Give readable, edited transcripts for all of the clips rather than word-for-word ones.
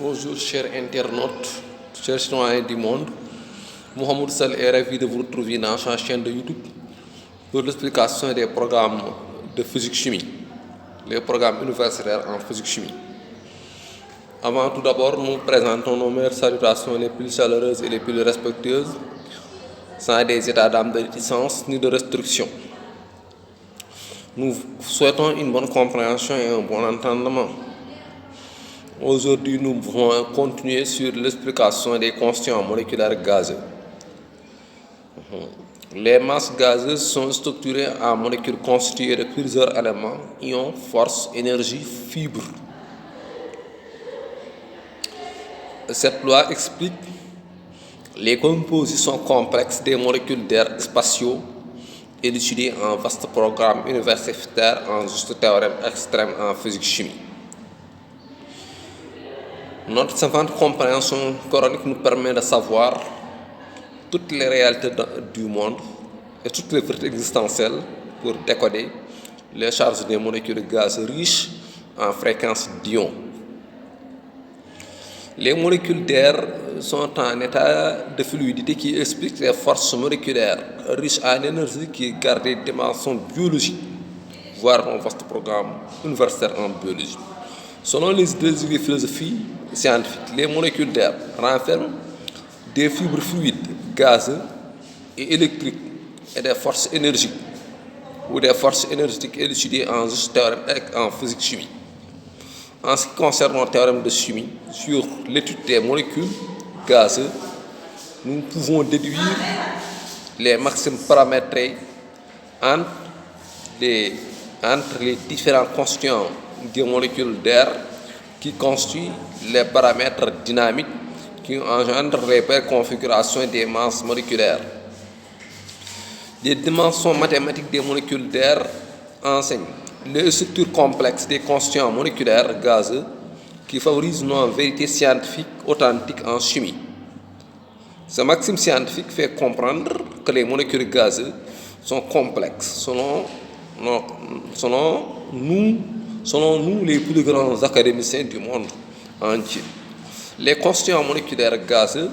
Bonjour chers internautes, chers citoyens du monde. Mohamed Sall est ravi de vous retrouver dans sa chaîne de YouTube pour l'explication des programmes de physique-chimie, les programmes universitaires en physique-chimie. Avant tout d'abord, nous présentons nos meilleures salutations les plus chaleureuses et les plus respectueuses, sans des états d'âme de réticence ni de restriction. Nous souhaitons une bonne compréhension et un bon entendement. Aujourd'hui, nous allons continuer sur l'explication des constituants moléculaires gazeux. Les masses gazeuses sont structurées en molécules constituées de plusieurs éléments, ions, force, énergie, fibres. Cette loi explique les compositions complexes des molécules d'air spatiaux élucidées en vaste programme universitaire en juste théorème extrême en physique-chimie. Notre savante compréhension coranique nous permet de savoir toutes les réalités du monde et toutes les vérités existentielles pour décoder les charges des molécules gazeuses riches en fréquences d'ions. Les molécules d'air sont en état de fluidité qui explique les forces moléculaires riches en énergie qui gardent des dimensions biologiques, voire un vaste programme universitaire en biologie. Selon les philosophies scientifiques, les molécules d'air renferment des fibres fluides, gazeuses et électriques et des forces énergiques ou des forces énergétiques élucidées en juste théorème en physique-chimie. En ce qui concerne le théorème de chimie sur l'étude des molécules gazeuses, nous pouvons déduire les maximes paramétrés entre les différents constituants des molécules d'air qui constituent les paramètres dynamiques qui engendrent les belles configurations des masses moléculaires. Les dimensions mathématiques des molécules d'air enseignent les structures complexes des constituants moléculaires gazeux qui favorisent nos vérités scientifiques authentiques en chimie. Ce maxime scientifique fait comprendre que les molécules gazeuses sont complexes selon nous les plus grands académiciens du monde entier. Les constituants moléculaires gazeux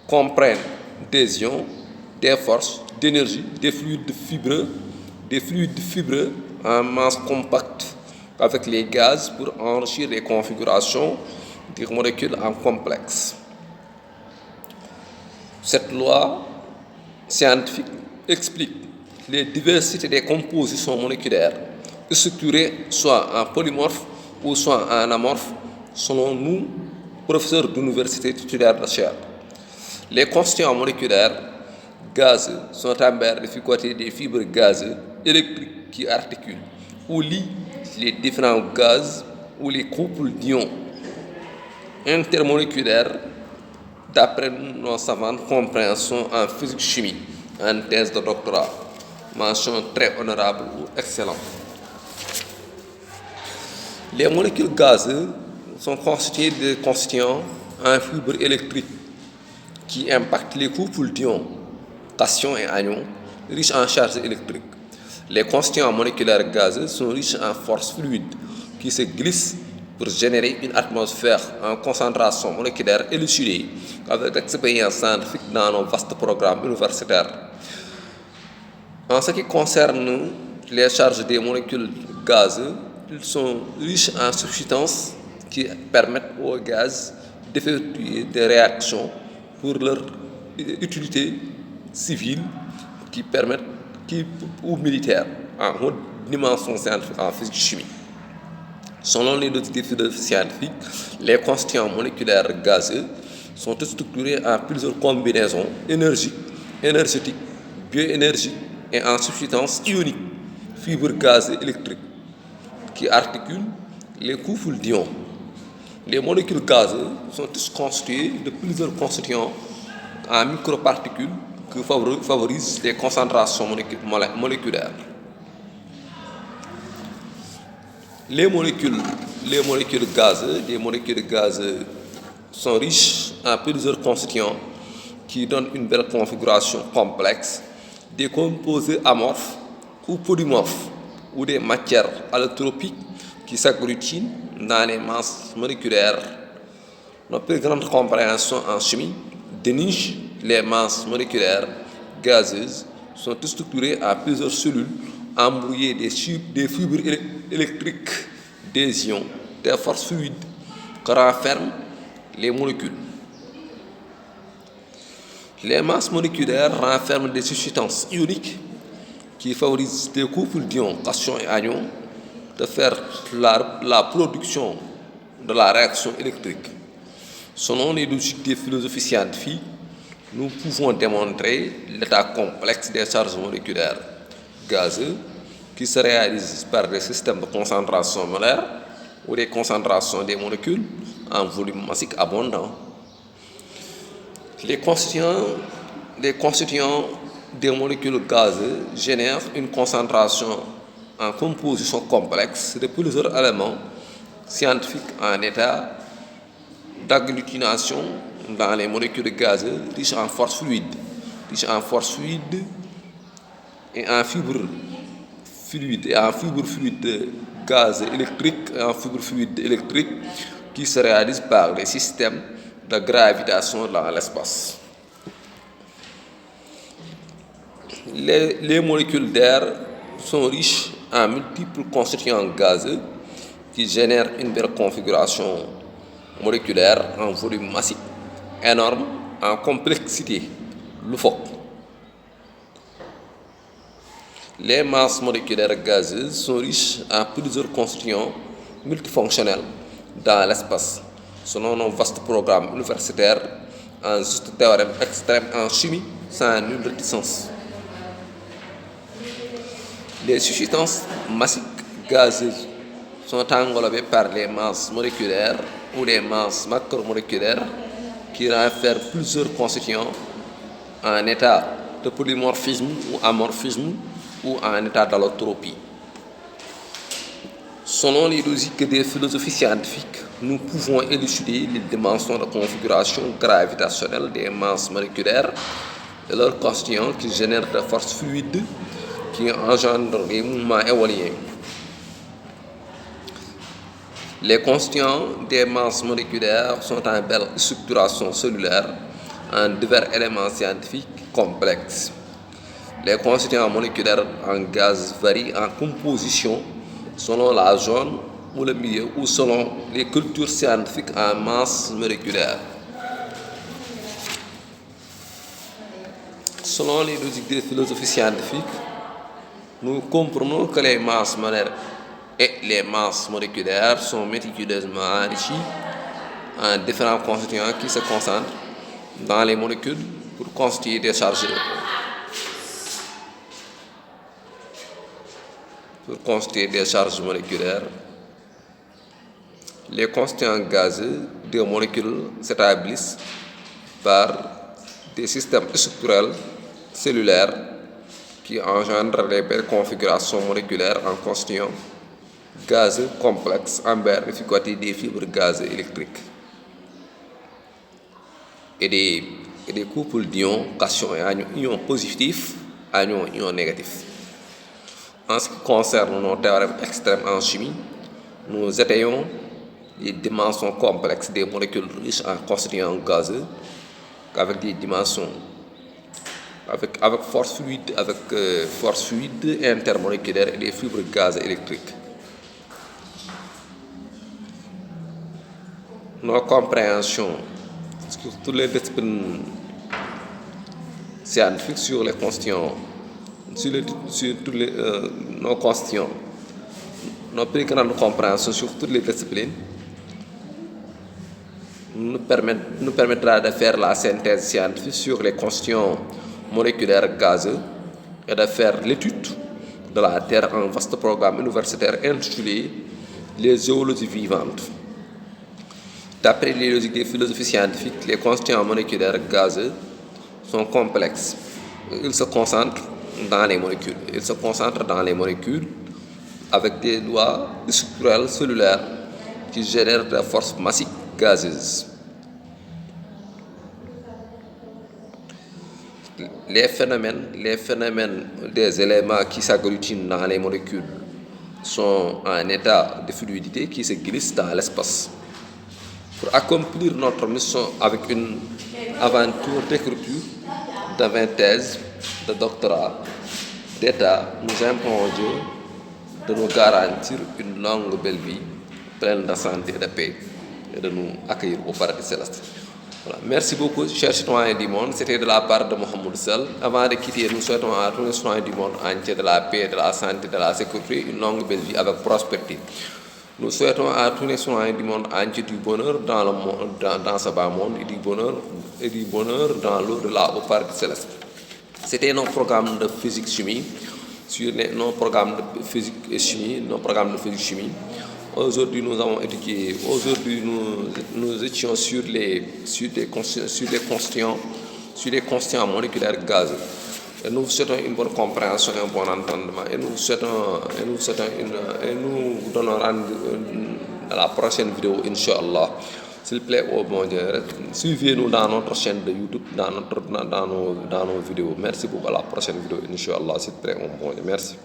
comprennent des ions, des forces, d'énergie, des fluides fibreux en masse compacte avec les gaz pour enrichir les configurations des molécules en complexes. Cette loi scientifique explique les diversités des compositions moléculaires structurées soit en polymorphes ou soit en amorphes selon nous, professeurs d'université titulaires de chaire. Les constituants moléculaires gazeux sont ambers du côté des fibres gazeuses électriques qui articulent ou lient les différents gaz ou les couples d'ions intermoléculaires d'après nos savantes compréhensions en physique-chimie en thèse de doctorat. Mention très honorable ou excellente. Les molécules gazeuses sont constituées de constituants en fibres électriques qui impactent les couples d'ions, cations et anions, riches en charges électriques. Les constituants moléculaires gazeux sont riches en forces fluides qui se glissent pour générer une atmosphère en concentration moléculaire élucidée avec l'expérience scientifique dans nos vastes programmes universitaires. En ce qui concerne les charges des molécules gazeuses, ils sont riches en substances qui permettent aux gaz d'effectuer des réactions pour leur utilité civile ou militaire en haute dimension scientifique en physique-chimie. Selon les philosophies scientifiques, les constituants moléculaires gazeux sont structurés en plusieurs combinaisons énergétiques, bioénergiques et en substances ioniques, fibres gazeuses électriques, qui articulent les couples d'ions. Les molécules gazeuses sont constituées de plusieurs constituants en microparticules qui favorisent les concentrations moléculaires. Les molécules gazeuses sont riches en plusieurs constituants qui donnent une belle configuration complexe, des composés amorphes ou polymorphes ou des matières allotropiques qui s'agglutinent dans les masses moléculaires Notre plus grande compréhension en chimie déniche les masses moléculaires gazeuses sont structurées à plusieurs cellules embrouillées des fibres électriques, des ions, des forces fluides que renferment les molécules. Les masses moléculaires renferment des substances ioniques qui favorisent des couples d'ions, cations et anions de faire la production de la réaction électrique. Selon les logiques des philosophies scientifiques, nous pouvons démontrer l'état complexe des charges moléculaires gazeuses qui se réalisent par des systèmes de concentration molaire ou des concentrations des molécules en volume massique abondant. Les constituants des molécules gazeuses génèrent une concentration en composition complexe de plusieurs éléments scientifiques en état d'agglutination dans les molécules gazeuses riches en force fluide et en fibres fluides gaz électriques et en fibres fluides électriques qui se réalisent par les systèmes de gravitation dans l'espace. Les molécules d'air sont riches en multiples constituants gazeux qui génèrent une belle configuration moléculaire en volume massif énorme, en complexité loufoque. Les masses moléculaires gazeuses sont riches en plusieurs constituants multifonctionnels dans l'espace, selon nos vastes programmes universitaires, en juste théorème extrême en chimie sans nulle réticence. Les substances massiques gazeuses sont englobées par les masses moléculaires ou les masses macromoléculaires qui renferment plusieurs constituants en état de polymorphisme ou amorphisme ou en état d'allotropie. Selon les logiques des philosophies scientifiques, nous pouvons élucider les dimensions de configuration gravitationnelle des masses moléculaires et leurs constituants qui génèrent des forces fluides qui engendrent des mouvements éoliens. Les constituants des masses moléculaires sont en belle structuration cellulaire en divers éléments scientifiques complexes. Les constituants moléculaires en gaz varient en composition selon la zone ou le milieu ou selon les cultures scientifiques en masse moléculaire. Selon les logiques des philosophies scientifiques, nous comprenons que les masses molaires et les masses moléculaires sont méticuleusement enrichies en différents constituants qui se concentrent dans les molécules pour constituer des charges moléculaires. Les constituants gazeux des molécules s'établissent par des systèmes structurels cellulaires qui engendrent les belles configurations moléculaires en constituants gazeux complexes envers l'efficacité des fibres gazeuses électriques et des couples d'ions, cations et anions, ions positifs, anions, ions négatifs. En ce qui concerne nos théorèmes extrêmes en chimie, nous étayons les dimensions complexes des molécules riches en constituants gazeux avec des dimensions avec force fluide intermoléculaire et des fibres gaz électriques. Nos compréhensions sur toutes les disciplines scientifiques sur les constituants, nos constituants, nos plus grandes compréhensions sur toutes les disciplines nous permettra de faire la synthèse scientifique sur les constituants moléculaires gazeux et de faire l'étude de la Terre en vaste programme universitaire intitulé Les géologies vivantes. D'après les logiques des philosophies scientifiques, les constituants moléculaires gazeux sont complexes. Ils se concentrent dans les molécules avec des lois structurelles cellulaires qui génèrent des forces massiques gazeuses. Les phénomènes des éléments qui s'agglutinent dans les molécules sont en état de fluidité qui se glissent dans l'espace. Pour accomplir notre mission avec une aventure d'écriture, de thèse, de doctorat, d'État, nous implorons Dieu de nous garantir une longue belle vie, pleine de santé et de paix, et de nous accueillir au paradis céleste. Voilà. Merci beaucoup, chers citoyens du monde. C'était de la part de Mohamed Sall. Avant de quitter, nous souhaitons à tous les citoyens du monde entier de la paix, de la santé, de la sécurité, une longue belle vie avec prospérité. Nous souhaitons à tous les citoyens du monde entier du bonheur dans le monde, dans ce bas monde, et du bonheur dans l'au-delà au paradis céleste. C'était nos programmes de physique-chimie, nos programmes de physique et chimie, nos programmes de physique-chimie. Aujourd'hui, nous avons étudié, nous étions sur les constituants moléculaires gazeux. Et nous souhaitons une bonne compréhension et un bon entendement. Et nous donnons rendez-vous à la prochaine vidéo, Inch'Allah. S'il vous plaît, oh bon Dieu, suivez-nous dans notre chaîne de YouTube, dans nos vidéos. Merci beaucoup, à la prochaine vidéo, Inch'Allah. S'il vous plaît, oh bon Dieu, merci.